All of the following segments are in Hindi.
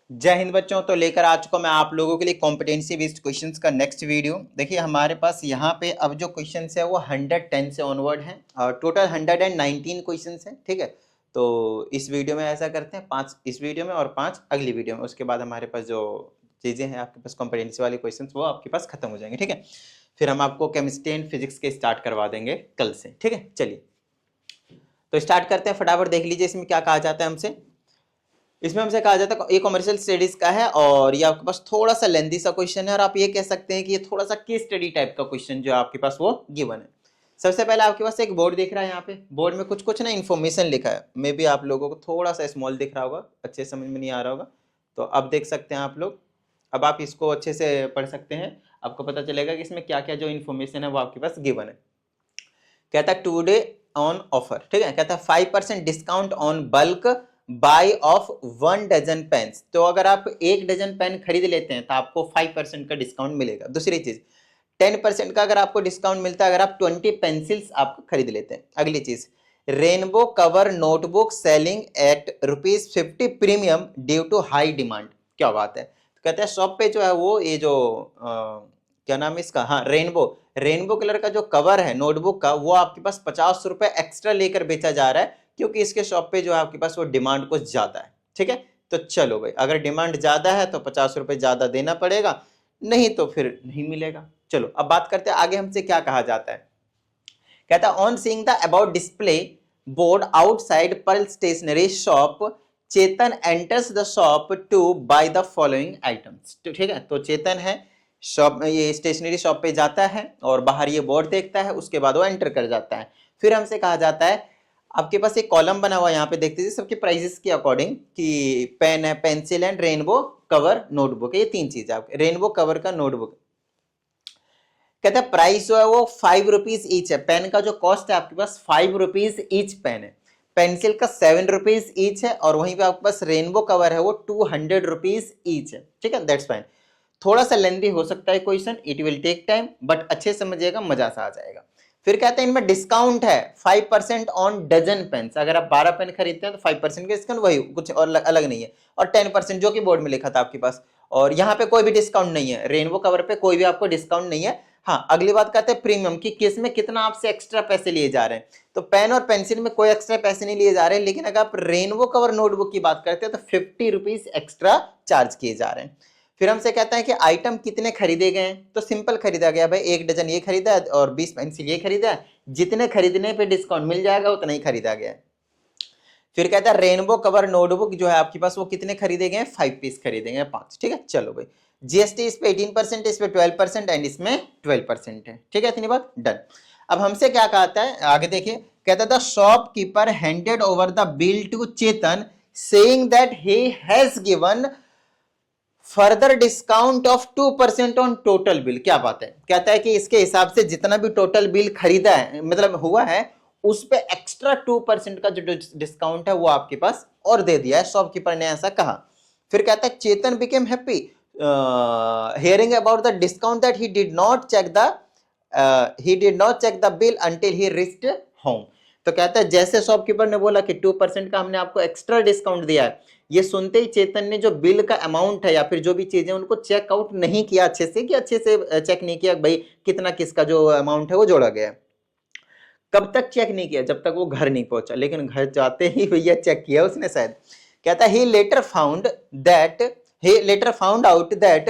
जय हिंद बच्चों। तो लेकर आ चुका मैं आप लोगों के लिए कॉम्पिटेंसी बेस्ड क्वेश्चंस का नेक्स्ट वीडियो। देखिए हमारे पास यहाँ पे अब जो क्वेश्चंस है वो 110 से ऑनवर्ड हैं और टोटल 119 क्वेश्चंस हैं। ठीक है, तो इस वीडियो में ऐसा करते हैं, 5 इस वीडियो में और 5 अगली वीडियो में। उसके बाद हमारे पास जो चीज़ें हैं आपके पास कॉम्पिटेंसी वाले क्वेश्चंस वो आपके पास खत्म हो जाएंगे। ठीक है, फिर हम आपको केमिस्ट्री एंड फिजिक्स के स्टार्ट करवा देंगे कल से। ठीक है, चलिए तो स्टार्ट करते हैं। फटाफट देख लीजिए इसमें क्या कहा जाता है हमसे। इसमें हमसे कहा जाता है ये कॉमर्शियल स्टडीज का है और ये आपके पास थोड़ा सा लेंथी सा क्वेश्चन है और आप ये कह सकते हैं कि ये थोड़ा सा केस स्टडी टाइप का क्वेश्चन जो आपके पास वो गिवन है। सबसे पहले आपके पास एक बोर्ड दिख रहा है, यहाँ पे बोर्ड में कुछ कुछ ना इन्फॉर्मेशन लिखा है। मे बी आप लोगों को थोड़ा सा स्मॉल दिख रहा होगा, अच्छे समझ में नहीं आ रहा होगा, तो अब देख सकते हैं आप लोग। अब आप इसको अच्छे से पढ़ सकते हैं, आपको पता चलेगा कि इसमें क्या क्या जो इन्फॉर्मेशन है वो आपके पास गिवन है। कहता है टुडे ऑन ऑफर, ठीक है, कहता है 5% discount on bulk buy of 1 dozen pens. तो अगर आप 1 डजन पेन खरीद लेते हैं तो आपको 5% का डिस्काउंट मिलेगा। दूसरी चीज 10% का अगर आपको डिस्काउंट मिलता है अगर आप 20 पेंसिल्स आप खरीद लेते हैं। अगली चीज rainbow cover notebook selling at ₹50 premium due to high demand. क्या बात है। तो कहते हैं शॉप पे जो है वो ये जो क्या नाम है इसका, हाँ रेनबो, रेनबो कलर का जो कवर है नोटबुक का वो आपके पास 50 रुपए एक्स्ट्रा लेकर बेचा जा रहा है, क्योंकि इसके शॉप पे जो है आपके पास वो डिमांड कुछ ज्यादा है। ठीक है, तो चलो भाई अगर डिमांड ज्यादा है तो 50 रुपए ज्यादा देना पड़ेगा, नहीं तो फिर नहीं मिलेगा। चलो अब बात करते हैं आगे हमसे क्या कहा जाता है। कहता है on seeing the about display board outside pearl stationery shop Chetan enters the shop to buy the following items. ठीक है, तो चेतन है शॉप, ये स्टेशनरी शॉप पे जाता है और बाहर ये बोर्ड देखता है, उसके बाद वो एंटर कर जाता है। फिर हमसे कहा जाता है आपके पास एक कॉलम बना हुआ है, यहाँ पे देखते हैं सबके प्राइसेस के अकॉर्डिंग कि पेन है, pencil and rainbow cover notebook है, ये 3 चीज है। रेनबो कवर का नोटबुक कहते हैं प्राइस जो है वो 5 रुपीज ईच है। पेन का जो कॉस्ट है आपके पास 5 रुपीज ईच पेन है, पेंसिल का 7 रुपीज ईच है और वहीं पे आपके पास रेनबो कवर है वो 200 रुपीज ईच है। ठीक है, दैट्स फाइन। थोड़ा सा लेंथी हो सकता है question, it will take time, but अच्छे समझिएगा, मजा सा आ जाएगा। फिर कहते हैं इनमें डिस्काउंट है 5% ऑन डजन पेन। अगर आप 12 पेन खरीदते हैं तो 5% का डिस्काउंट, वही कुछ और अलग नहीं है। और 10% जो कि बोर्ड में लिखा था आपके पास, और यहाँ पे कोई भी डिस्काउंट नहीं है, रेनबो कवर पे कोई भी आपको डिस्काउंट नहीं है। हाँ, अगली बात कहते हैं प्रीमियम की, किस में कितना आपसे एक्स्ट्रा पैसे लिए जा रहे हैं। तो पेन और पेंसिल में कोई एक्स्ट्रा पैसे नहीं लिए जा रहे हैं, लेकिन अगर आप रेनबो कवर नोटबुक की बात करते हैं तो 50 रुपीज एक्स्ट्रा चार्ज किए जा रहे हैं। फिर हमसे कहता है कि आइटम कितने खरीदे गए हैं, तो सिंपल खरीदा गया भाई, 1 डजन ये खरीदा है और 20 पेंसिल ये खरीदा है, जितने खरीदने पे डिस्काउंट मिल जाएगा उतना ही खरीदा गया है। फिर कहता है रेनबो कवर नोटबुक जो है आपके पास वो कितने खरीदे गए, 5 पीस खरीदे गए, 5। ठीक है, चलो भाई जीएसटी इस पे 18%, इस पे 12% एंड इसमें 12% है। ठीक है, इतनी बात डन। अब हमसे क्या कहता है आगे देखिए, कहता है the shopkeeper handed over the bill to Chetan saying that he has given further discount of 2% on total bill. क्या बात है, कहता है कि इसके हिसाब से जितना भी टोटल बिल खरीदा है मतलब हुआ है उस पे एक्स्ट्रा 2% का जो डिस्काउंट है वो आपके पास और दे दिया है, शॉपकीपर ने ऐसा कहा। फिर कहता है Chetan became happy hearing about the discount that he did not check the bill until he reached home. तो कहता है जैसे शॉपकीपर ने बोला कि 2% का हमने आपको एक्स्ट्रा डिस्काउंट दिया है, ये सुनते ही चेतन ने जो बिल का अमाउंट है या फिर जो भी चीजें उनको चेकआउट नहीं किया अच्छे से, कि अच्छे से चेक नहीं किया भाई कितना किसका जो अमाउंट है वो जोड़ा गया। कब तक चेक नहीं किया, जब तक वो घर नहीं पहुंचा, लेकिन घर जाते ही भैया चेक किया उसने शायद। कहता he later found out that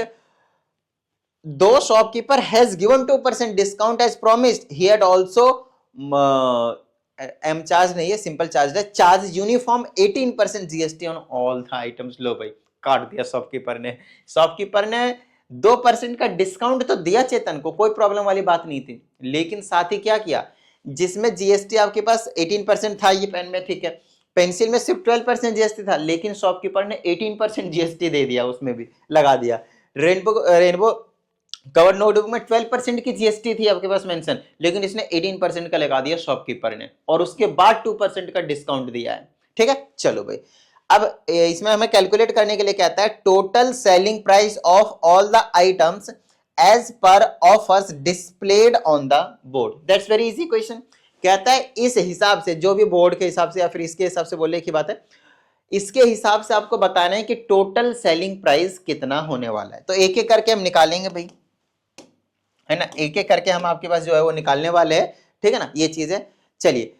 the shopkeeper has given 2% discount as promised, he had also him charge नहीं है, सिंपल चार्ज है, charge uniform 18% GST on all the items. लो भाई काट दिया शॉपकीपर ने। शॉपकीपर ने 2% का डिस्काउंट तो दिया चेतन को, कोई प्रॉब्लम वाली बात नहीं थी, लेकिन साथ ही क्या किया, जिसमें जीएसटी आपके पास 18% था ये पेन में, ठीक है, पेंसिल में सिर्फ 12% जीएसटी था, लेकिन शॉपकीपर ने 18% जीएसटी दे दिया, उसमें भी लगा दिया। रेनबो कवर नोटबुक में 12% की जीएसटी थी आपके पास मेंशन, लेकिन इसने 18% का लगा दिया शॉपकीपर ने, और उसके बाद 2% का डिस्काउंट दिया है। ठीक है, चलो भाई अब इसमें हमें कैलकुलेट करने के लिए कहता है total selling price of all the items as per offers displayed on the board. That's very easy question. कहता है इस हिसाब से, जो भी बोर्ड के हिसाब से या फिर इसके हिसाब से बोलने की बात है, इसके हिसाब से आपको बताना है कि टोटल सेलिंग प्राइस कितना होने वाला है। तो एक एक करके हम निकालेंगे भाई, है ना, एक एक करके हम आपके पास जो है वो निकालने वाले हैं, ठीक है ना, ये चीज है। चलिए,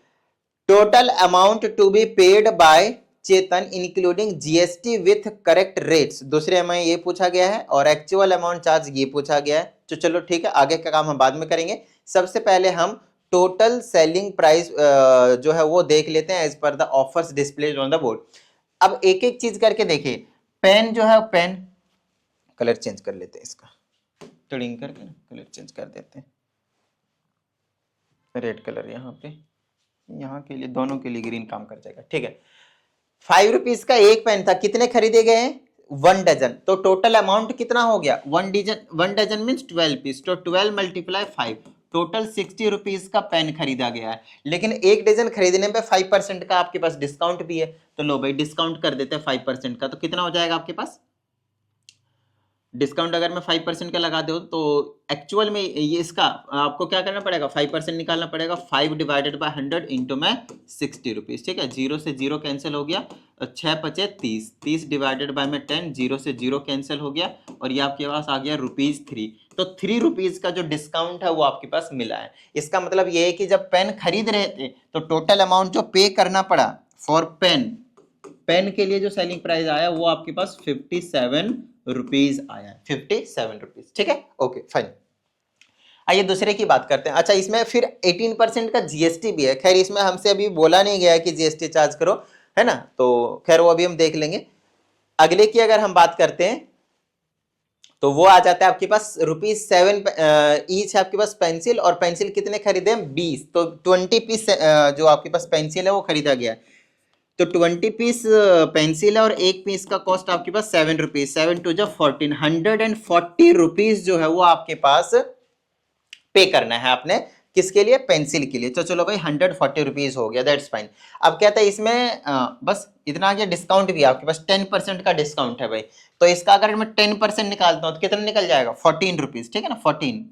total amount to be paid by Chetan including GST with correct rates, दूसरे में ये पूछा गया है, और एक्चुअल अमाउंट चार्ज ये पूछा गया है। तो चलो ठीक है, आगे का काम हम बाद में करेंगे। सबसे पहले हम टोटल सेलिंग प्राइस जो है वो देख लेते हैं as per the offers displayed on the board. अब एक एक चीज करके देखिए। पेन जो है, पेन कलर चेंज कर लेते हैं, इसका ट्रिम करके ना कलर चेंज कर देते हैं, रेड कलर यहाँ पे, यहाँ के लिए, दोनों के लिए ग्रीन काम कर जाएगा, ठीक है। 5 रुपीज का एक पेन था, कितने खरीदे गए हैं? 1 डजन। तो टोटल अमाउंट कितना हो गया? 1 डजन मीन्स 12 पीस, तो 12 मल्टीप्लाई 5, टोटल 60 रुपीज का पेन खरीदा गया है। लेकिन एक डजन खरीदने पे 5% का आपके पास डिस्काउंट भी है, तो लो भाई डिस्काउंट कर देते हैं 5% का, तो कितना हो जाएगा आपके पास? डिस्काउंट अगर मैं 5% का लगा दूं तो एक्चुअल में ये इसका आपको क्या करना पड़ेगा? 5% निकालना पड़ेगा। 5 डिवाइडेड बाय 100 इंटू में 60 रुपीज, ठीक है। 0 से 0 कैंसिल हो गया, 6 पचे 30, 30 डिवाइडेड बाय में 10, 0 से 0 कैंसिल हो गया, और ये आपके पास आ गया ₹3। तो 3 रुपीज का जो डिस्काउंट है वो आपके पास मिला है। इसका मतलब ये है कि जब पेन खरीद रहे थे तो टोटल अमाउंट जो पे करना पड़ा फॉर पेन, पेन के लिए जो सेलिंग प्राइस आया वो आपके पास 57 रुपीज आया, 57 रुपीज, ठीक है। Okay fine. आइए दूसरे की बात करते हैं। अच्छा, इसमें फिर 18% का जीएसटी भी है। खैर इसमें हमसे अभी बोला नहीं गया है कि जीएसटी चार्ज करो, है ना, तो खैर वो अभी हम देख लेंगे। अगले की अगर हम बात करते हैं तो वो आ जाता है आपके पास ₹7 ईच है आपके पास पेंसिल, और पेंसिल कितने खरीदे हैं? 20, तो 20 पीस जो आपके पास पेंसिल है वो खरीदा गया है। तो 20 पीस पेंसिल है और एक पीस का कॉस्ट आपके पास 7 रुपीज, 7 टू जो 14, 140 रुपीज जो है वो आपके पास पे करना है आपने। किसके लिए? पेंसिल के लिए। तो चलो भाई 140 रुपीज हो गया, दैट्स फाइन। अब क्या था इसमें बस इतना आ गया, डिस्काउंट भी आपके पास 10% का डिस्काउंट है भाई। तो इसका अगर मैं 10% निकालता हूँ तो कितना निकल जाएगा? 14 रुपीज, ठीक है ना, 14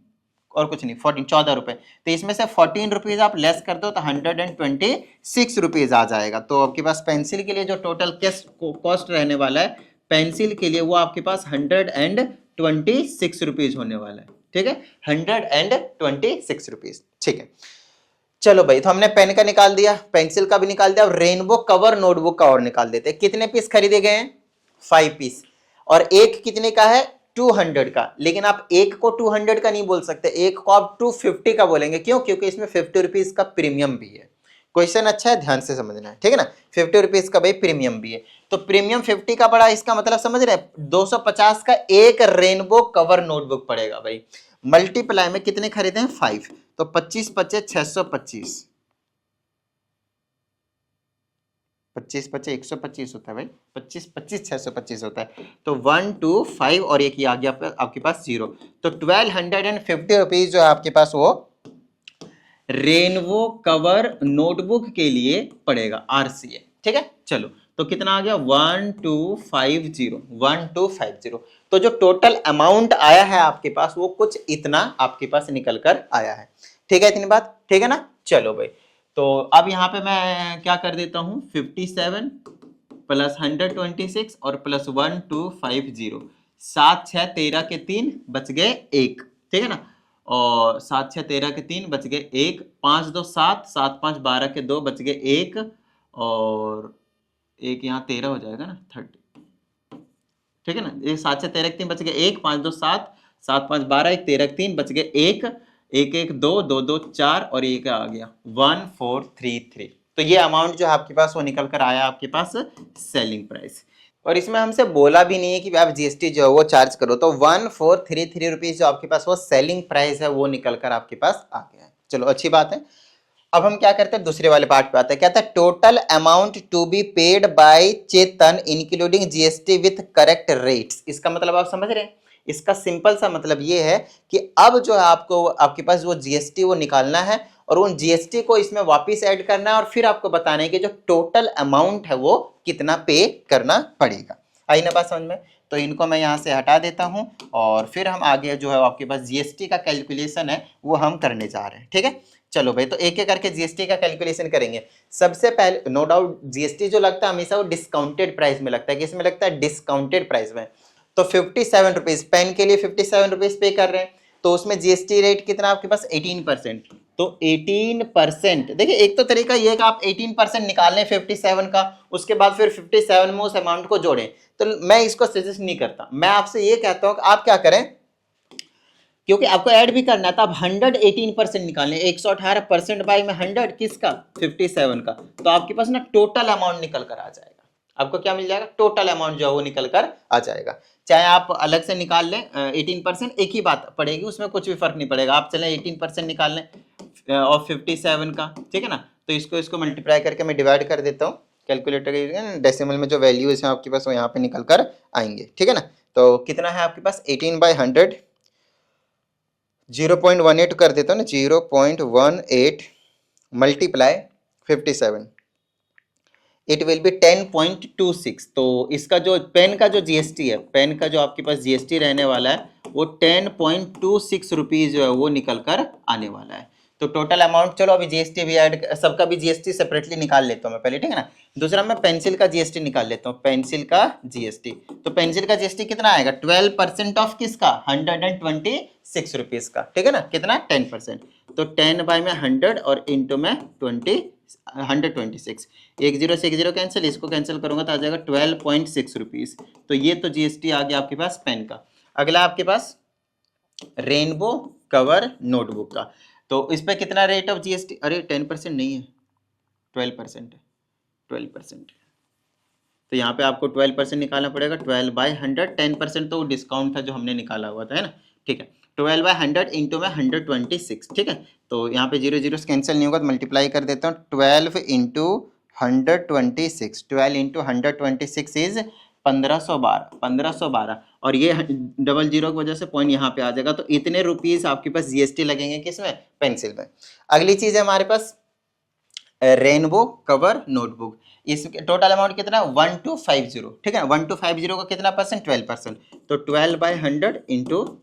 और कुछ नहीं, 14 रुपए। तो इसमें से 14 रुपीज आप लेस कर दो तो 126 रुपीज आ जाएगा। तो आपके पास पेंसिल के लिए जो टोटल कॉस्ट रहने वाला है पेंसिल के लिए वो आपके पास 126 रुपीज होने वाला है, ठीक है, 126 रुपीज, ठीक है। चलो भाई, तो हमने पेन का निकाल दिया, पेंसिल का भी निकाल दिया, और रेनबो कवर नोटबुक का और निकाल देते हैं। कितने पीस खरीदे गए हैं? 5 पीस, और एक कितने का है? 200 का। लेकिन आप एक को 200 का नहीं बोल सकते, एक को आप 250 का बोलेंगे। क्यों? क्योंकि इसमें 50 रुपीज का प्रीमियम भी है। क्वेश्चन अच्छा है, ध्यान से समझना है, ठीक है ना। 50 रुपीज का भाई प्रीमियम भी है, तो प्रीमियम 50 का पड़ा, इसका मतलब समझ रहे हैं 250 का एक रेनबो कवर नोटबुक पड़ेगा भाई। मल्टीप्लाई में कितने खरीदे हैं? 5, तो 25 पचे 625, 25 पचे 125 होता है भाई, 25 25 625 होता है। तो 1 2 5 और एक ही आ गया आपके पास 0, तो 1250 रुपीज जो है आपके पास वो रेनबो कवर नोटबुक के लिए पड़ेगा, RCA, ठीक है। चलो, तो कितना आ गया? 1250। तो जो टोटल अमाउंट आया है आपके पास वो कुछ इतना आपके पास निकल कर आया है, ठीक है। इतनी बात ठीक है ना। चलो भाई, तो अब यहाँ पे मैं क्या कर देता हूँ, 57 प्लस 126 और प्लस 1250, 7 6 13 के 3 बच गए 1, ठीक है ना, और 7 6 13 के 3 बच गए 1, 5 2 7, 7 5 12 के 2 बच गए 1, और एक यहाँ 13 हो जाएगा ना, 30, ठीक है ना। एक 7 6 13 के 3 बच गए 1, 5 2 7, 7 5 12, 1 13 के 3 बच गए 1, 1 1 2 2 2 4 और एक आ गया 1433। तो ये अमाउंट जो है आपके पास वो निकल कर आया आपके पास सेलिंग प्राइस। और इसमें हमसे बोला भी नहीं है कि आप जीएसटी जो है वो चार्ज करो, तो 1433 रुपीज जो आपके पास वो सेलिंग प्राइस है वो निकल कर आपके पास आ गया है। चलो अच्छी बात है। अब हम क्या करते हैं, दूसरे वाले पार्ट पे आते हैं। क्या था? Total amount to be paid by Chetan including GST with correct rates. इसका मतलब आप समझ रहे हैं? इसका सिंपल सा मतलब ये है कि अब जो है आपको आपके पास वो जीएसटी वो निकालना है और उन जीएसटी को इसमें वापस ऐड करना है और फिर आपको बताना है कि जो टोटल अमाउंट है वो कितना पे करना पड़ेगा। आई ना बात समझ में। तो इनको मैं यहाँ से हटा देता हूँ और फिर हम आगे जो है आपके पास जीएसटी का कैलकुलेशन है वो हम करने जा रहे हैं, ठीक है। चलो भाई, तो एक एक करके जीएसटी का कैलकुलेशन करेंगे। सबसे पहले नो डाउट जीएसटी जो लगता है हमेशा वो डिस्काउंटेड प्राइस में लगता है। किसमें लगता है? डिस्काउंटेड प्राइस में। तो 57 रुपीज पेन के लिए 57 रुपीज पे कर रहे हैं, तो उसमें जीएसटी रेट कितना आपके पास? 18%। तो 18%, देखिए एक तो तरीका ये है कि आप 18% निकाल लें 57 का, उसके बाद फिर 57 में उस अमाउंट को जोड़ें। तो मैं इसको सजेस्ट नहीं करता, मैं आपसे ये कहता हूं कि आप क्या करें, क्योंकि आपको ऐड भी करना है, तो आप 118% निकाल लें। 118% बाई में 100 किसका? 57 का। तो आपके पास ना टोटल अमाउंट निकल कर आ जाएगा। आपको क्या मिल जाएगा? टोटल अमाउंट जो है वो निकल कर आ जाएगा। चाहे आप अलग से निकाल लें 18%, एक ही बात पड़ेगी, उसमें कुछ भी फर्क नहीं पड़ेगा। आप चलें 18% निकाल लें और 57 का, ठीक है ना। तो इसको मल्टीप्लाई करके मैं डिवाइड कर देता हूँ कैलकुलेटर के, डेसिमल में जो वैल्यूज हैं आपके पास वो यहाँ पे निकल कर आएंगे, ठीक है ना। तो कितना है आपके पास? 18/100, 0.18 कर देता हूँ ना, 0.18 मल्टीप्लाई 57, इट विल बी 10.26। तो इसका जो पेन का जो जीएसटी है, पेन का जो आपके पास जीएसटी रहने वाला है वो 10.26 रुपीज जो है वो निकल कर आने वाला है। तो टोटल अमाउंट, चलो अभी जीएसटी भी ऐड, सबका भी जीएसटी सेपरेटली निकाल लेता हूँ मैं पहले, ठीक है ना। दूसरा मैं पेंसिल का जीएसटी निकाल लेता हूँ, पेंसिल का जीएसटी। तो पेंसिल का जीएसटी कितना आएगा? 12% ऑफ किसका? 126 रुपीज का, ठीक है ना। कितना? 10%। तो 10 बाई में 100 और इंटू में 126, एक जीरो से एक जीरो कैंसिल, इसको कैंसिल करूंगा तो आ जाएगा 12.6 रुपीज। तो ये तो जीएसटी आ गया आपके पास पेन का। अगला आपके पास रेनबो कवर नोटबुक का। तो इस पे कितना रेट ऑफ जीएसटी? अरे 10% नहीं है, 12% है, 12%। तो यहाँ पे आपको 12% निकालना पड़ेगा। 12/100, 10% तो डिस्काउंट था जो हमने निकाला हुआ था, है ना, ठीक है। 12/100 इंटू में 126, ठीक है। तो यहाँ पे जीरो जीरो कैंसिल नहीं होगा तो मल्टीप्लाई कर देता हूँ। 12 इंटू 126, 12 इंटू 126 इज 1512 और ये डबल जीरो की वजह से पॉइंट यहाँ पे आ जाएगा। तो इतने रुपीस आपके पास जीएसटी लगेंगे किसमें? पेंसिल में। अगली चीज है हमारे पास रेनबो कवर नोटबुक। इस टोटल अमाउंट कितना? 1250, ठीक है। 1250 का कितना परसेंट? 12%। तो 12/100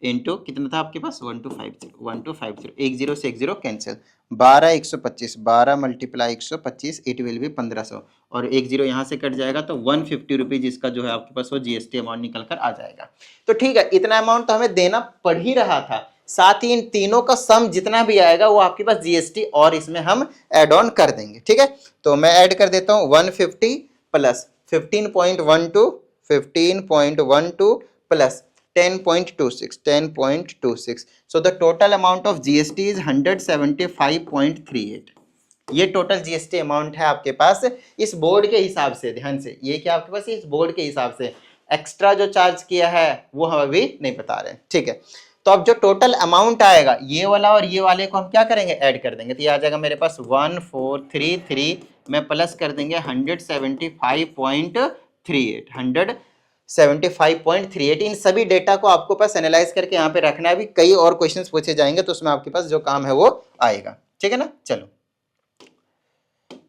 इंटू कितना था आपके पास? 1250, एक जीरो से एक zero cancel, 12 125, 12 multiply 125, it will be 1500 और एक जीरो यहाँ से कट जाएगा तो 150 रुपीज इसका जो है आपके पास वो जीएसटी अमाउंट निकल कर आ जाएगा। तो ठीक है, इतना अमाउंट तो हमें देना पड़ ही रहा था, साथ ही इन तीनों का सम जितना भी आएगा वो आपके पास जीएसटी और इसमें हम ऐड ऑन कर देंगे, ठीक है। तो मैं ऐड कर देता हूँ 150 plus 15.12 plus 10.26 so the total amount of GST is 175.38। ये टोटल जीएसटी अमाउंट है आपके पास इस बोर्ड के हिसाब से। ध्यान से, ये क्या आपके पास इस बोर्ड के हिसाब से, एक्स्ट्रा जो चार्ज किया है वो हम अभी नहीं बता रहे, ठीक है। तो अब जो टोटल अमाउंट आएगा ये वाला और ये वाले को हम क्या करेंगे? ऐड कर देंगे। तो ये आ जाएगा मेरे पास 1433 में प्लस कर देंगे 175.38 इन सभी डेटा को आपको पास एनालाइज करके यहाँ पे रखना है। भी कई और क्वेश्चंस पूछे जाएंगे तो उसमें आपके पास जो काम है वो आएगा, ठीक है ना। चलो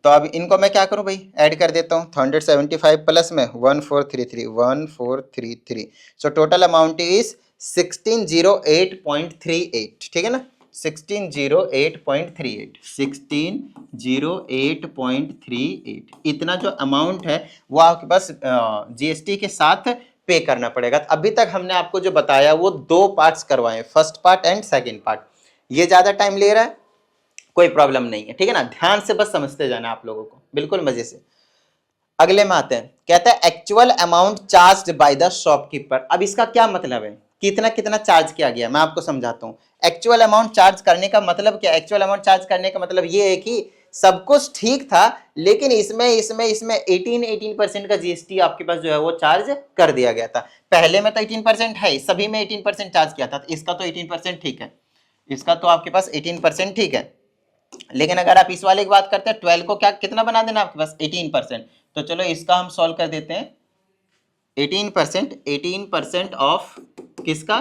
तो अब इनको मैं क्या करूं भाई? ऐड कर देता हूं। 175 प्लस में 1433 सो टोटल अमाउंट इज 1608.38, ठीक है ना। 1608 इतना जो अमाउंट है वो आपके पास जीएसटी के साथ पे करना पड़ेगा। अभी तक हमने आपको जो बताया वो दो पार्ट्स करवाए, first part and second part. ये ज्यादा टाइम ले रहा है, कोई प्रॉब्लम नहीं है, ठीक है ना। ध्यान से बस समझते जाना आप लोगों को, बिल्कुल मजे से। अगले में आते हैं, कहता है actual amount charged by the shopkeeper. अब इसका क्या मतलब है? कितना कितना चार्ज किया गया, मैं आपको समझाता हूं। एक्चुअल अमाउंट चार्ज करने का मतलब क्या? एक्चुअल अमाउंट चार्ज करने का मतलब ये है कि सब कुछ ठीक था लेकिन इसमें 18% का जीएसटी आपके पास जो है वो चार्ज कर दिया गया था। पहले में तो 18% है, सभी में 18% चार्ज किया था, इसका तो 18% ठीक है, इसका तो आपके पास 18% ठीक है। लेकिन अगर आप इस वाले की बात करते हैं 12 को क्या कितना बना देना आपके पास? 18%। तो चलो इसका हम सॉल्व कर देते हैं। 18% ऑफ किसका?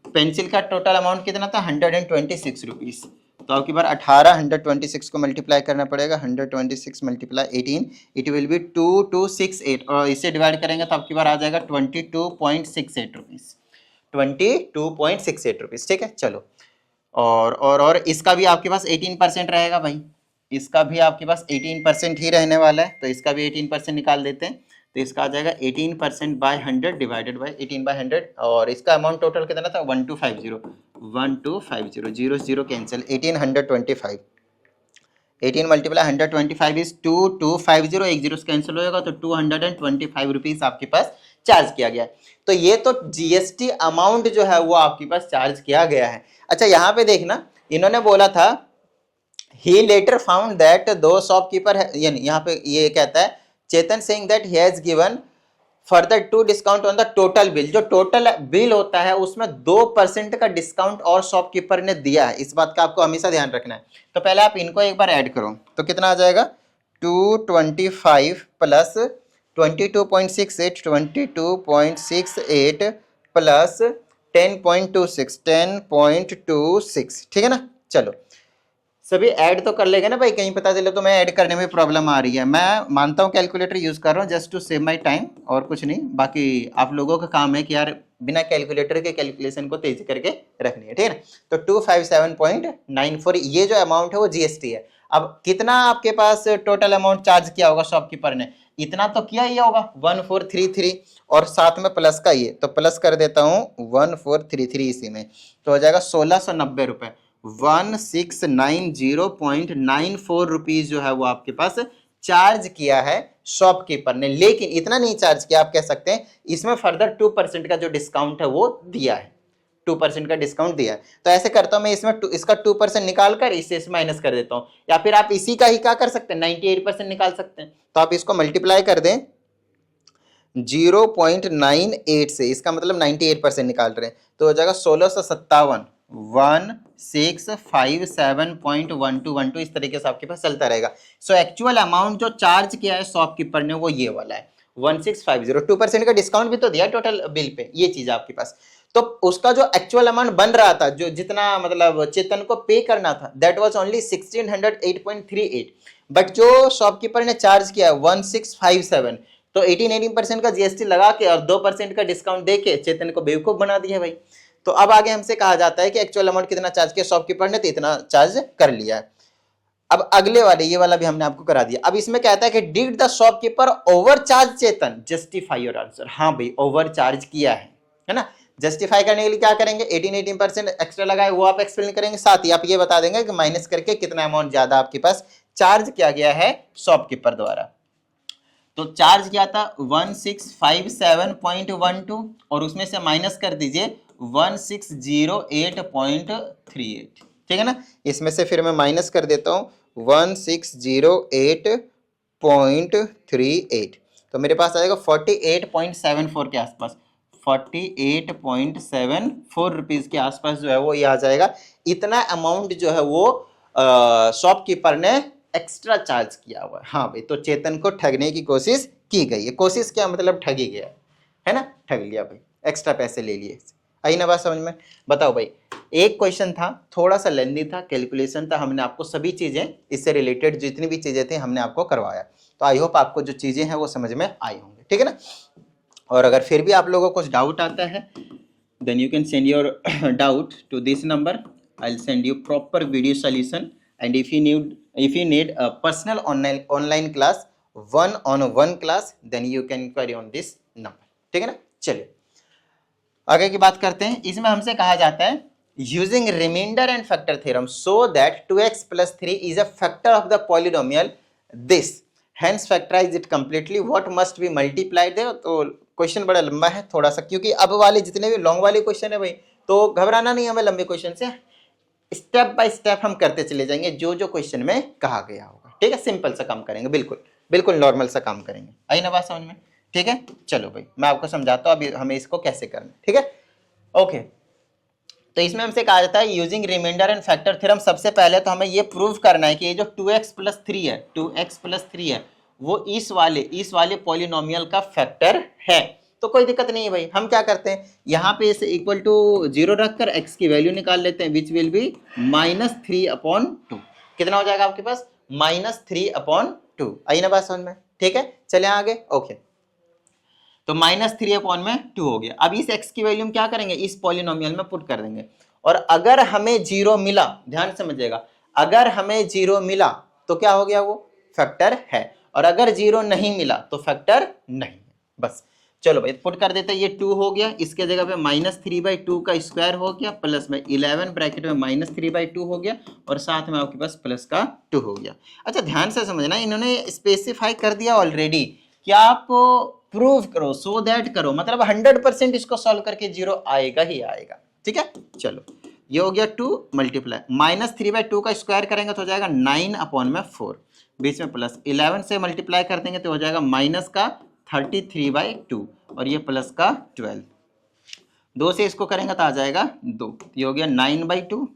पेंसिल का टोटल अमाउंट कितना था? 126 रुपीज। तो आपकी बार 18 126 को मल्टीप्लाई करना पड़ेगा, 126 मल्टीप्लाई 18, इट विल बी 2268, और इसे डिवाइड करेंगे तो आपकी बार आ जाएगा 22.68 रुपीज़, 22.68 रुपीज़। ठीक है, चलो। और इसका भी आपके पास 18% रहेगा भाई, इसका भी आपके पास 18% ही रहने वाला है, तो इसका भी 18% निकाल देते हैं। तो इसका आ जाएगा 18% बाय 100 डिवाइडेड बाय 18/100, और इसका अमाउंट टोटल कितना था 1250, 0 कैंसिल, 1825, 18 मल्टीप्लाई 125 इज 2250, एक जीरो कैंसिल होगा तो 225 रुपीज आपके पास चार्ज किया गया है। तो ये तो जीएसटी अमाउंट जो है वो आपके पास चार्ज किया गया है। अच्छा, यहाँ पे देखना, इन्होंने बोला था he later found that the shopkeeper, यानी यहाँ पे ये कहता है Chetan saying that he has given further 2 discount on the total bill, जो टोटल बिल होता है उसमें 2% का डिस्काउंट और शॉपकीपर ने दिया है, इस बात का आपको हमेशा ध्यान रखना है। तो पहले आप इनको एक बार ऐड करो तो कितना आ जाएगा 225 प्लस 22.68 प्लस 10.26, ठीक है ना। चलो सभी ऐड तो कर लेंगे ना भाई, कहीं पता चले तो मैं ऐड करने में प्रॉब्लम आ रही है। मैं मानता हूँ कैलकुलेटर यूज कर रहा हूँ just to save my time और कुछ नहीं, बाकी आप लोगों का काम है कि यार बिना कैलकुलेटर के कैलकुलेशन को तेजी करके रखनी है, ठीक है ना। तो 257.94 ये जो अमाउंट है वो जीएसटी है। अब कितना आपके पास टोटल अमाउंट चार्ज किया होगा शॉपकीपर ने, इतना तो किया ही होगा 1433, और साथ में प्लस का ये, तो प्लस कर देता हूँ 1433 इसी में, तो हो जाएगा 1690 रुपए, 1690.94 रुपीज जो है वो आपके पास चार्ज किया है शॉपकीपर ने। लेकिन इतना नहीं चार्ज किया, आप कह सकते हैं इसमें फर्दर 2% का जो डिस्काउंट है वो दिया है, 2% का डिस्काउंट दिया है। तो ऐसे करता हूं मैं, इसमें इसका 2% निकाल कर इसे माइनस कर देता हूं, या फिर आप इसी का ही क्या कर सकते हैं 98% निकाल सकते हैं। तो आप इसको मल्टीप्लाई कर दें 0.98 से, इसका मतलब 98% निकाल रहे हैं, तो हो जाएगा 1657, 1657.1212, इस तरीके से आपके पास चलता रहेगा। सो एक्चुअल अमाउंट जो चार्ज किया है शॉपकीपर ने वो ये वाला है 1650, 2% का डिस्काउंट भी तो दिया टोटल बिल पे, ये चीज आपके पास। तो उसका जो एक्चुअल अमाउंट बन रहा था, जो जितना मतलब चेतन को पे करना था, दैट वाज ओनली 1608.38, बट जो शॉपकीपर ने चार्ज किया 1657, तो 18% का जीएसटी लगा के और 2% का डिस्काउंट देके चेतन को बेवकूफ बना दिया भाई। तो अब आगे हमसे कहा जाता है कि एक्चुअल अमाउंट कितना चार्ज किया शॉपकीपर ने, तो इतना चार्ज कर लिया है। अब अगले वाले, ये वाला भी हमने आपको करा दिया। अब इसमें कहता है कि did the shopkeeper overcharge Chetan, justify your answer. हाँ भाई ओवरचार्ज किया है ना। जस्टिफाई करने के लिए क्या करेंगे, 18% एक्स्ट्रा लगाए वो आप एक्सप्लेन करेंगे, साथ ही आप ये बता देंगे कि माइनस करके कितना अमाउंट ज्यादा आपके पास चार्ज किया गया है शॉपकीपर द्वारा। तो चार्ज किया था 1657.12 और उसमें से माइनस कर दीजिए 1608.38, ठीक है ना। इसमें से फिर मैं माइनस कर देता हूँ 1608.38, तो मेरे पास आएगा 48.74 के आसपास, 48.74 रुपीज के आसपास जो है वो ये आ जाएगा। इतना अमाउंट जो है वो शॉपकीपर ने एक्स्ट्रा चार्ज किया हुआ है। हाँ भाई, तो चेतन को ठगने की कोशिश की गई है। कोशिश क्या मतलब, ठगी गया है ना, ठग लिया भाई, एक्स्ट्रा पैसे ले लिए। आई ना बात समझ में। बताओ भाई, एक क्वेश्चन था, थोड़ा सा लेंदी था, कैलकुलेशन था, हमने आपको सभी चीजें इससे रिलेटेड जितनी भी चीजें थी हमने आपको करवाया। तो आई होप आपको जो चीजें हैं वो समझ में आई होंगी, ठीक है ना। और अगर फिर भी आप लोगों को कुछ डाउट आता है, then you can send your doubt to this number, I will send you proper video solution, and if you need a personal online class, 1-on-1 class, then you can query on this number, ठीक है ना। चलिए आगे की बात करते हैं। इसमें हमसे कहा जाता है using remainder and factor theorem so that 2x + 3 is a factor of the polynomial this, hence factorize it completely, what must be multiplied है। तो क्वेश्चन बड़ा लंबा है थोड़ा सा, क्योंकि अब वाले जितने भी लॉन्ग वाले क्वेश्चन है भाई, तो घबराना नहीं हमें लंबे क्वेश्चन से, स्टेप बाय स्टेप हम करते चले जाएंगे जो जो क्वेश्चन में कहा गया होगा, ठीक है। सिंपल सा काम करेंगे, बिल्कुल नॉर्मल सा काम करेंगे। आई ना बात समझ में, ठीक है। चलो भाई मैं आपको समझाता हूँ अभी हमें इसको कैसे करना है, ठीक है। ओके, तो इसमें हमसे कहा जाता है using remainder and factor theorem. सबसे पहले तो हमें ये प्रूव करना है कि ये जो 2x + 3 है, वो इस वाले पॉलिनोमियल का फैक्टर है। तो कोई दिक्कत नहीं है भाई। हम क्या करते हैं, यहाँ पे इसे इक्वल टू 0 रखकर x की वैल्यू निकाल लेते हैं, विच विल बी -3/2। कितना हो जाएगा आपके पास, -3/2। आई ना बात समझ में, ठीक है। चले आगे, ओके। तो -3/2 हो गया। अब इस x की वैल्यू हम क्या करेंगे, इस पॉलिनोमियल में पुट कर देंगे, और अगर हमें 0 मिला, ध्यान समझिएगा, अगर हमें 0 मिला तो क्या हो गया, वो फैक्टर है, और अगर 0 नहीं मिला तो फैक्टर नहीं है। बस चलो भाई पुट कर देते हैं, ये 2 हो गया, इसके जगह पे -3/2 का स्क्वायर हो गया, प्लस में 11 ब्रैकेट में -3/2 हो गया, और साथ में आपके पास प्लस का 2 हो गया। अच्छा ध्यान से समझना, इन्होंने स्पेसिफाई कर दिया ऑलरेडी कि आप प्रूव करो, सो दैट करो, मतलब 100% इसको सॉल्व करके 0 आएगा ही आएगा, ठीक है। चलो ये हो गया 2 मल्टीप्लाई -3/2 का स्क्वायर करेंगे तो हो जाएगा 9/4, बीच में प्लस 11 से मल्टीप्लाई कर देंगे तो हो जाएगा माइनस का 33/2, और ये प्लस का 12, 2 से इसको करेंगे तो आ जाएगा 2, ये हो गया 9/2,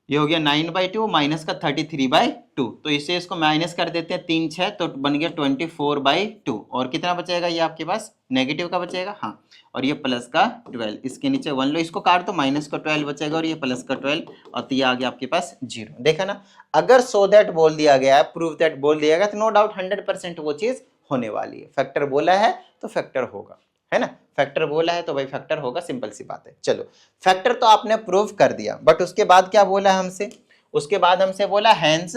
ये हो गया 9/2 माइनस का 33/2, तो इससे इसको माइनस कर देते हैं, 3 6 तो बन गया 24/2, और कितना बचेगा, ये आपके पास नेगेटिव का बचेगा, हाँ, और ये प्लस का 12, इसके नीचे 1 लो, इसको काट दो, माइनस का 12 बचेगा, और ये प्लस का 12, और तो ये आ गया आपके पास 0। देखा ना, अगर सो दैट बोल दिया गया है, प्रूव दैट बोल दिया गया, तो नो डाउट 100% वो चीज होने वाली है। फैक्टर बोला है तो फैक्टर होगा, है ना, फैक्टर बोला है तो भाई फैक्टर होगा, सिंपल सी बात है। चलो फैक्टर तो आपने प्रूव कर दिया, बट उसके बाद क्या बोला है हमसे, उसके बाद हमसे बोला hence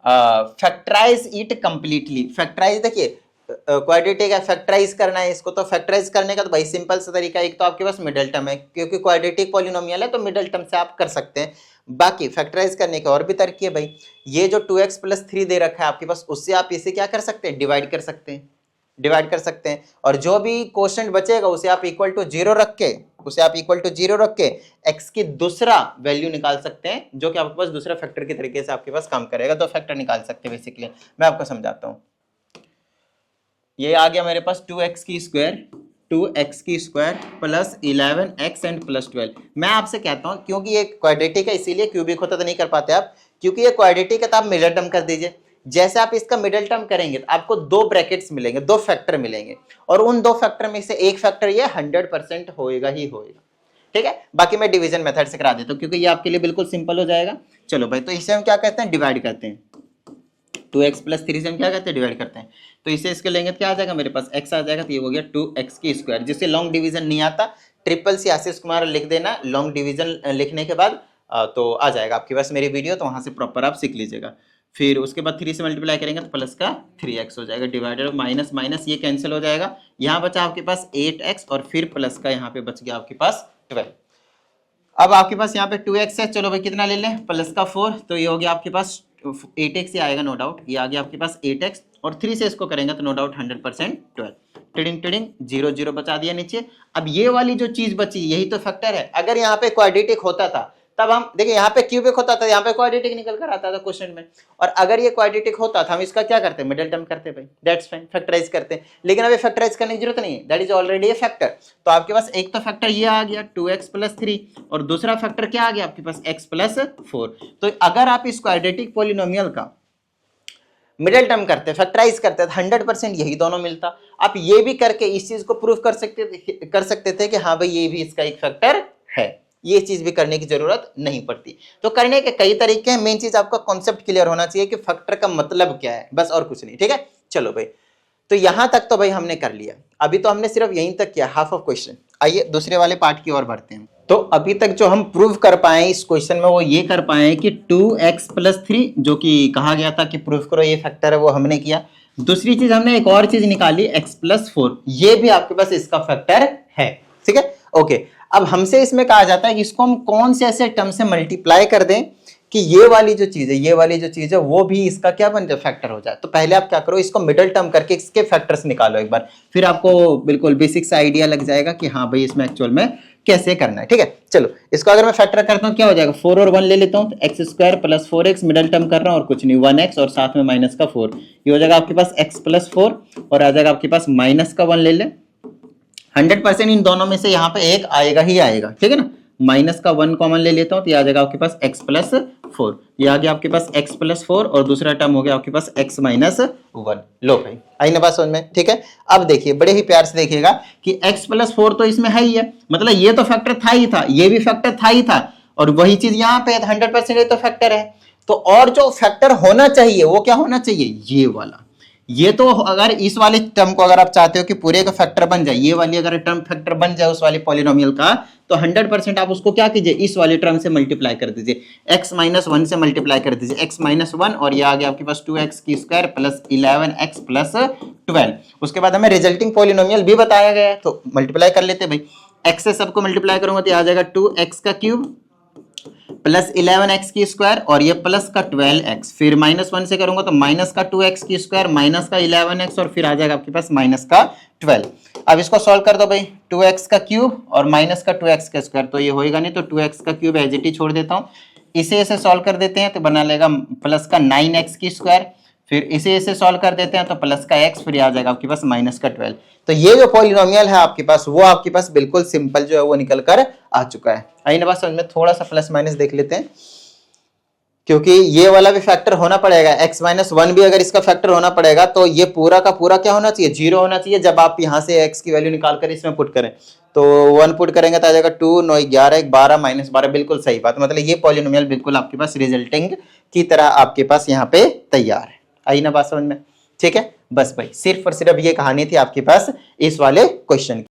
factorize it completely. Factorize देखिए, क्वाड्रेटिक है, फैक्टराइज करना है इसको, तो फैक्टराइज करने का तो भाई सिंपल सा तरीका, एक तो आपके पास मिडल टर्म है, क्योंकि क्वाड्रेटिक पॉलिनोमियल है तो मिडल टर्म से आप कर सकते हैं। बाकी फैक्टराइज करने के और भी तरीके है भाई, ये जो 2x + 3 दे रखा है आपके पास, उससे आप इसे क्या कर सकते हैं, डिवाइड कर सकते हैं, डिवाइड कर सकते हैं, और जो भी क्वोशंट बचेगा उसे आप इक्वल टू 0 रख के, उसे आप इक्वल टू 0 रख के x की दूसरा वैल्यू निकाल सकते हैं, जो कि आपके पास दूसरा फैक्टर की तरीके से आपके पास काम करेगा। दो फैक्टर निकाल सकते हैं बेसिकली, मैं आपको समझाता हूँ। ये आ गया मेरे पास 2x की square plus 11x and plus 12। मैं आपसे कहता हूँ, क्योंकि ये क्वाड्रेटिक है इसीलिए, क्यूबिक होता तो नहीं कर पाते आप, क्योंकि ये क्वाड्रेटिक है तो आप मिडल टर्म कर दीजिए। जैसे आप इसका मिडल टर्म करेंगे तो आपको 2 ब्रैकेट्स मिलेंगे, 2 फैक्टर मिलेंगे, और उन 2 फैक्टर में से एक फैक्टर ये 100% होएगा ही होएगा, ठीक है। बाकी मैं डिवीजन मेथड से करा देता हूँ, क्योंकि ये आपके लिए बिल्कुल सिंपल हो जाएगा। चलो भाई, तो इसे हम क्या कहते हैं, डिवाइड करते हैं, 2x + 3 से हम क्या कहते हैं, डिवाइड करते हैं, तो इसे इसके लेंगे तो क्या आ जाएगा, मेरे पास x आ जाएगा, तो ये हो गया 2x की स्क्वायर। जिससे लॉन्ग डिवीजन नहीं आता, ट्रिपल सी आशीष कुमार लिख देना लॉन्ग डिवीजन लिखने के बाद, तो आ जाएगा आपके पास मेरी वीडियो, तो वहां से प्रॉपर आप सीख लीजिएगा। फिर उसके बाद 3 से मल्टीप्लाई करेंगे तो प्लस का 3x हो जाएगा, डिवाइडेड माइनस माइनस ये कैंसिल हो जाएगा, यहाँ बचा आपके पास 8x, और फिर प्लस का यहाँ पे बच गया आपके पास 12। अब आपके पास यहाँ पे 2x है, चलो भाई कितना ले लें, प्लस का 4, तो ये हो गया आपके पास 8x ही आएगा नो डाउट, ये आ गया आपके पास 8x, और 3 से इसको करेंगे तो नो डाउट 100% 12, टिडिंग टिडिंग 0 0 बचा दिया नीचे। अब ये वाली जो चीज बची यही तो फैक्टर है। अगर यहाँ पे क्वाड्रेटिक होता था तब हम देखिए, यहाँ पे क्यूबिक होता था, यहाँ पे क्वाड्रेटिक निकल कर आता था क्वेश्चन में, और अगर ये क्वाड्रेटिक होता था हम इसका क्या करते, मिडिल टर्म करते भाई, दैट्स फाइन, फैक्टराइज करते। लेकिन अभी फैक्टराइज करने की जरूरत नहीं है, that is already A factor. तो आपके पास एक तो फैक्टर ये आ गया 2x + 3, और दूसरा फैक्टर क्या आ गया आपके पास x + 4। तो अगर आप इस क्वाड्रेटिक पॉलिनोमियल का मिडिल टर्म करते, फैक्टराइज करते तो 100% यही दोनों मिलता। आप ये भी करके इस चीज को प्रूव कर सकते थे कि हाँ भाई ये भी इसका एक फैक्टर है, ये चीज भी करने की जरूरत नहीं पड़ती। तो करने के कई तरीके हैं, मेन चीज आपका कॉन्सेप्ट क्लियर होना चाहिए कि फैक्टर का मतलब क्या है, बस और कुछ नहीं, ठीक है। चलो भाई, तो यहां तक तो भाई हमने कर लिया, अभी तो हमने सिर्फ यहीं तक किया, हाफ ऑफ क्वेश्चन। आइए दूसरे वाले पार्ट की ओर बढ़ते हैं। तो अभी तक जो हम प्रूव कर पाए इस क्वेश्चन में वो ये कर पाए कि 2x + 3 जो कि कहा गया था कि प्रूव करो ये फैक्टर है, वो हमने किया। दूसरी चीज हमने एक और चीज निकाली x + 4, ये भी आपके पास इसका फैक्टर है, ठीक है, ओके। अब हमसे इसमें कहा जाता है कि इसको हम कौन से ऐसे टर्म से मल्टीप्लाई कर दें कि ये वाली जो चीज है, ये वाली जो चीज है वो भी इसका क्या बन जाए, फैक्टर हो जाए। तो पहले आप क्या करो, इसको मिडिल टर्म करके इसके फैक्टर्स निकालो एक बार, फिर आपको बिल्कुल बेसिक सा आइडिया लग जाएगा कि हाँ भाई इसमें एक्चुअल में कैसे करना है, ठीक है। चलो इसको अगर मैं फैक्टर करता हूँ क्या हो जाएगा, 4 और 1 ले लेता हूँ, तो x² + 4x, मिडिल टर्म कर रहा हूँ और कुछ नहीं, 1x और साथ में माइनस का 4, ये हो जाएगा आपके पास x + 4, और आ जाएगा आपके पास माइनस का 1 ले ले। 100% इन दोनों में से यहाँ पे एक आएगा ही आएगा, ठीक है ना। माइनस का 1 कॉमन ले लेता हूँ, तो आ जाएगा आपके पास x + 4। ये आ गया आपके पास x प्लस 4 और दूसरा टर्म हो गया आपके पास x माइनस 1। लो भाई आई ना बात समझ में, ठीक है। अब देखिए बड़े ही प्यार से देखिएगा कि x प्लस 4 तो इसमें है ही है, मतलब ये तो फैक्टर था ही था, ये भी फैक्टर था ही था, और वही चीज यहाँ पे 100% तो फैक्टर है। तो और जो फैक्टर होना चाहिए वो क्या होना चाहिए, ये वाला। ये तो अगर इस वाले टर्म को अगर आप चाहते हो कि पूरे का फैक्टर बन जाए, ये वाली अगर टर्म फैक्टर बन जाए उस वाले पॉलिनोमियल का, तो 100% आप उसको क्या कीजिए, इस वाले टर्म से मल्टीप्लाई कर दीजिए, x माइनस 1 से मल्टीप्लाई कर दीजिए, x माइनस 1 और ये आ गया आपके पास 2x की स्क्वायर प्लस 11x प्लस 12। उसके बाद हमें रिजल्टिंग पॉलिनोमियल भी बताया गया है, तो मल्टीप्लाई कर लेते भाई। x से सबको मल्टीप्लाई करूंगा तो आ जाएगा 2x का क्यूब प्लस 11x की स्क्वायर और ये प्लस का 12x, फिर माइनस 1 से करूंगा तो माइनस का 2x की स्क्वायर माइनस का 11x और फिर आ जाएगा आपके पास माइनस का 12। अब इसको सॉल्व कर दो भाई, 2x का क्यूब और माइनस का 2x का स्क्वायर, तो ये होएगा नहीं, तो 2x का क्यूब एज इट इज छोड़ देता हूँ। इसे ऐसे सॉल्व कर देते हैं तो बना लेगा प्लस का 9x की स्क्वायर, फिर इसे ऐसे सॉल्व कर देते हैं तो प्लस का x, फिर आ जाएगा आपके पास माइनस का 12। तो ये जो पॉलिनोमियल है आपके पास वो आपके पास बिल्कुल सिंपल जो है वो निकल कर आ चुका है। आई ना बात समझ में, थोड़ा सा प्लस माइनस देख लेते हैं, क्योंकि ये वाला भी फैक्टर होना पड़ेगा, x माइनस 1 भी अगर इसका फैक्टर होना पड़ेगा तो ये पूरा का पूरा क्या होना चाहिए, 0 होना चाहिए। जब आप यहाँ से x की वैल्यू निकाल कर इसमें पुट करें तो 1 पुट करेंगे तो आ जाएगा 2 9 11 12 माइनस 12, बिल्कुल सही बात। मतलब ये पॉलिनोमियल बिल्कुल आपके पास रिजल्टिंग की तरह आपके पास यहाँ पे तैयार है। आई ना बात समझ में, ठीक है। बस भाई सिर्फ और सिर्फ ये कहानी थी आपके पास इस वाले क्वेश्चन की।